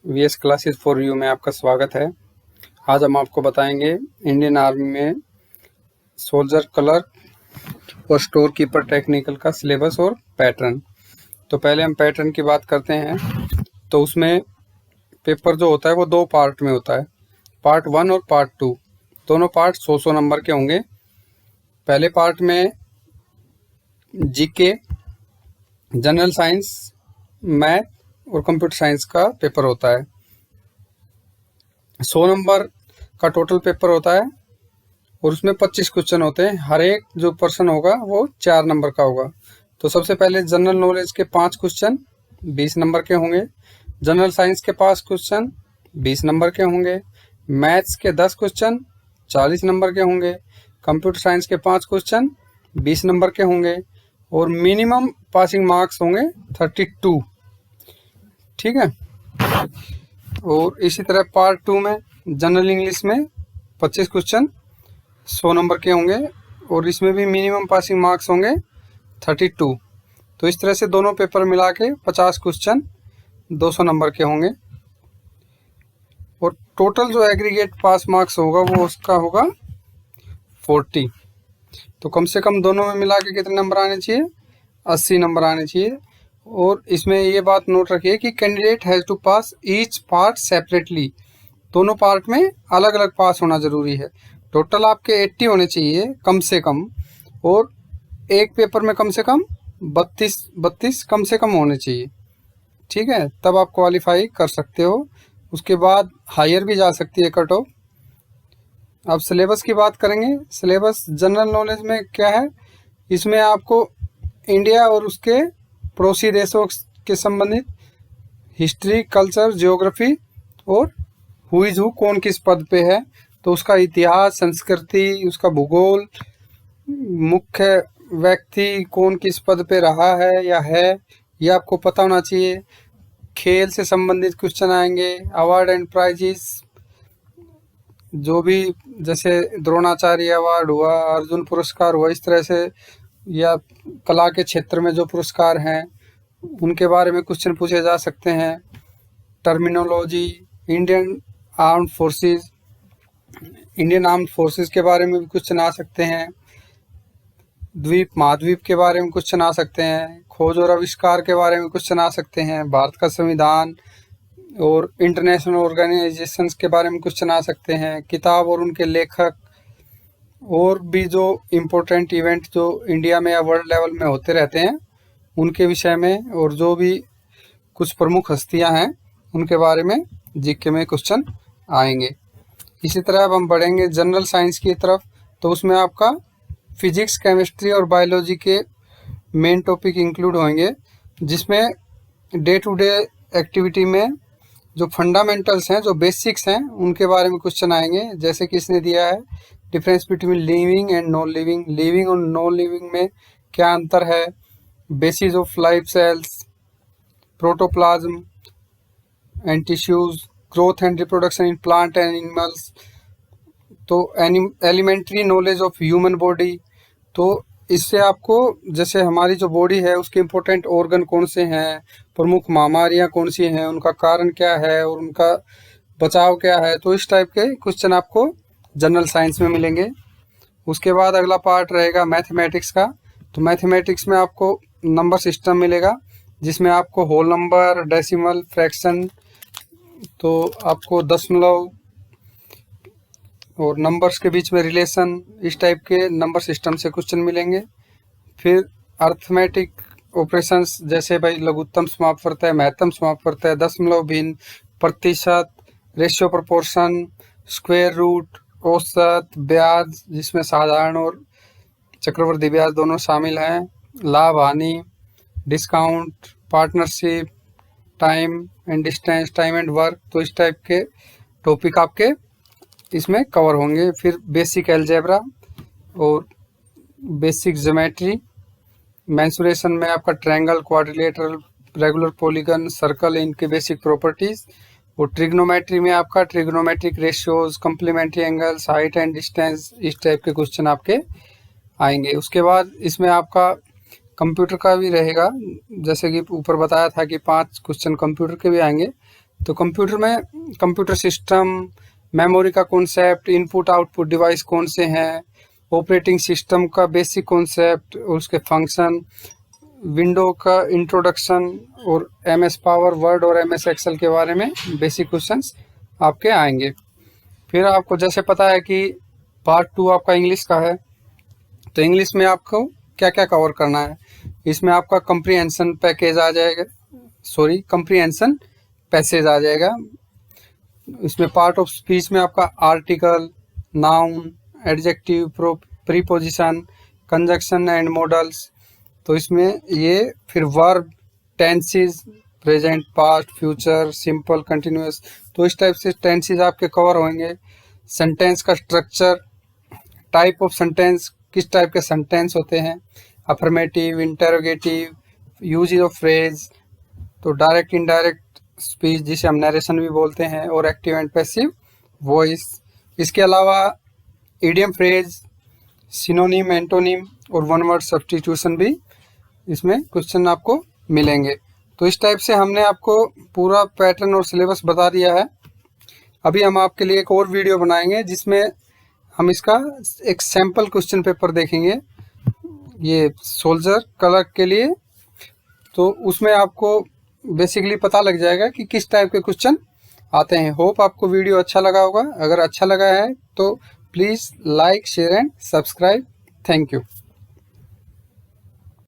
VS classes for you में आपका स्वागत है। आज हम आपको बताएंगे इंडियन आर्मी में सोल्जर क्लर्क और स्टोर कीपर टेक्निकल का सिलेबस और पैटर्न। तो पहले हम पैटर्न की बात करते हैं। तो उसमें पेपर जो होता है वो 2 पार्ट में होता है, पार्ट 1 और पार्ट 2। दोनों पार्ट 100 नंबर के होंगे। पहले पार्ट में जीके, जनरल साइंस, मैथ और कंप्यूटर साइंस का पेपर होता है। 100 नंबर का टोटल पेपर होता है और उसमें 25 क्वेश्चन होते हैं। हर एक जो पर्सन होगा वो 4 नंबर का होगा। तो सबसे पहले जनरल नॉलेज के 5 क्वेश्चन 20 नंबर के होंगे। जनरल साइंस के 5 क्वेश्चन 20 नंबर के होंगे। मैथ्स के 10 क्वेश्चन 40 नंबर के होंगे। कंप्यूटर साइंस के 5 क्वेश्चन 20 नंबर के होंगे और मिनिमम पासिंग मार्क्स होंगे 32। ठीक है। और इसी तरह पार्ट 2 में जनरल इंग्लिश में 25 क्वेश्चन 100 नंबर के होंगे और इसमें भी मिनिमम पासिंग मार्क्स होंगे 32। तो इस तरह से दोनों पेपर मिला के 50 क्वेश्चन 200 नंबर के होंगे और टोटल जो एग्रीगेट पास मार्क्स होगा वो उसका होगा 40। तो कम से कम दोनों में मिला के कितने नंबर आने चाहिए? 80 नंबर आने चाहिए। और इसमें ये बात नोट रखिए कि candidate has to pass each part separately. दोनों पार्ट में अलग अलग पास होना ज़रूरी है। टोटल आपके 80 होने चाहिए कम से कम और एक पेपर में कम से कम 32 कम से कम होने चाहिए। ठीक है, तब आप क्वालिफाई कर सकते हो। उसके बाद हायर भी जा सकती है कट ऑफ। अब सिलेबस की बात करेंगे। सिलेबस जनरल नॉलेज में क्या है? इसमें आपको इंडिया और उसके पड़ोसी देशों के संबंधित हिस्ट्री, कल्चर, ज्योग्राफी और हु इज़ हु, कौन किस पद पे है, तो उसका इतिहास, संस्कृति, उसका भूगोल, मुख्य व्यक्ति कौन किस पद पे रहा है या है, ये आपको पता होना चाहिए। खेल से संबंधित क्वेश्चन आएंगे, अवार्ड एंड प्राइजेस, जो भी जैसे द्रोणाचार्य अवार्ड हुआ, अर्जुन पुरस्कार हुआ, इस तरह से, या कला के क्षेत्र में जो पुरस्कार हैं उनके बारे में क्वेश्चन पूछे जा सकते हैं। टर्मिनोलॉजी, इंडियन आर्म्ड फोर्सेस के बारे में भी क्वेश्चन आ सकते हैं। द्वीप महाद्वीप के बारे में क्वेश्चन आ सकते हैं। खोज और आविष्कार के बारे में क्वेश्चन आ सकते हैं। भारत का संविधान और इंटरनेशनल ऑर्गेनाइजेशंस के बारे में क्वेश्चन आ सकते हैं। किताब और उनके लेखक और भी जो इम्पोर्टेंट इवेंट जो इंडिया में या वर्ल्ड लेवल में होते रहते हैं उनके विषय में, और जो भी कुछ प्रमुख हस्तियां हैं उनके बारे में जीके में क्वेश्चन आएंगे। इसी तरह अब हम बढ़ेंगे जनरल साइंस की तरफ। तो उसमें आपका फिजिक्स, केमिस्ट्री और बायोलॉजी के मेन टॉपिक इंक्लूड होंगे, जिसमें डे टू डे एक्टिविटी में जो फंडामेंटल्स हैं, जो बेसिक्स हैं, उनके बारे में क्वेश्चन आएंगे। जैसे कि इसने दिया है difference between living and non living, living और नॉन लिविंग में क्या अंतर है, basis of life cells, protoplasm and tissues, growth and reproduction in plant and animals. तो elementary knowledge of human body, तो इससे आपको जैसे हमारी जो बॉडी है उसके इम्पोर्टेंट ऑर्गन कौन से हैं, प्रमुख महामारियां कौन सी हैं, उनका कारण क्या है और उनका बचाव क्या है, तो इस टाइप के क्वेश्चन आपको जनरल साइंस में मिलेंगे। उसके बाद अगला पार्ट रहेगा मैथमेटिक्स का। तो मैथमेटिक्स में आपको नंबर सिस्टम मिलेगा, जिसमें आपको होल नंबर, डेसिमल, फ्रैक्शन, तो आपको दशमलव और नंबर्स के बीच में रिलेशन, इस टाइप के नंबर सिस्टम से क्वेश्चन मिलेंगे। फिर अर्थमेटिक ऑपरेशंस, जैसे भाई लघुत्तम समापवर्तय, महत्तम समापवर्तय, दशमलव भिन्न, प्रतिशत, रेशियो प्रोपोर्शन, स्क्वायर रूट, औसत, ब्याज, जिसमें साधारण और चक्रवृद्धि ब्याज दोनों शामिल हैं, लाभ हानि, discount, partnership, time and distance, time and work, तो इस टाइप के टॉपिक आपके इसमें कवर होंगे। फिर बेसिक अलजेब्रा और बेसिक ज्योमेट्री, मेंसुरेशन में आपका triangle, quadrilateral, regular polygon, circle, इनके बेसिक प्रॉपर्टीज, और ट्रिग्नोमेट्री में आपका trigonometric ratios, complementary angles, height and distance, इस टाइप के क्वेश्चन आपके आएंगे। उसके बाद इसमें आपका कंप्यूटर का भी रहेगा, जैसे कि ऊपर बताया था कि 5 क्वेश्चन कंप्यूटर के भी आएंगे। तो कंप्यूटर में कंप्यूटर सिस्टम, मेमोरी का कॉन्सेप्ट, इनपुट आउटपुट डिवाइस कौन से हैं, ऑपरेटिंग सिस्टम का बेसिक कॉन्सेप्ट और उसके फंक्शन, विंडो का इंट्रोडक्शन और एमएस पावर, वर्ड और एमएस एक्सेल के बारे में बेसिक क्वेश्चंस आपके आएंगे। फिर आपको जैसे पता है कि पार्ट 2 आपका इंग्लिश का है, तो इंग्लिश में आपको क्या क्या कवर करना है। इसमें आपका कंप्रीहेंशन पैकेज आ जाएगा, कंप्रीहेंशन पैसेज आ जाएगा। इसमें पार्ट ऑफ स्पीच में आपका article, noun, adjective, preposition, conjunction and models. तो इसमें ये फिर verb, tenses, present, past, future, simple, continuous, तो इस टाइप से टेंसेस आपके कवर होंगे। सेंटेंस का स्ट्रक्चर, टाइप ऑफ सेंटेंस, किस टाइप के सेंटेंस होते हैं, affirmative, interrogative, use of phrase, तो डायरेक्ट इनडायरेक्ट स्पीच जिसे हम नरेशन भी बोलते हैं, और एक्टिव एंड पैसिव वॉइस। इसके अलावा इडियम फ्रेज, सिनोनिम, एंटोनिम और वन वर्ड सब्स्टिट्यूशन भी इसमें क्वेश्चन आपको मिलेंगे। तो इस टाइप से हमने आपको पूरा पैटर्न और सिलेबस बता दिया है। अभी हम आपके लिए एक और वीडियो बनाएंगे जिसमें हम इसका एक सैम्पल क्वेश्चन पेपर देखेंगे, ये सोल्जर क्लर्क के लिए। तो उसमें आपको बेसिकली पता लग जाएगा कि किस टाइप के क्वेश्चन आते हैं। होप आपको वीडियो अच्छा लगा होगा। अगर अच्छा लगा है तो please like, share and subscribe. Thank you.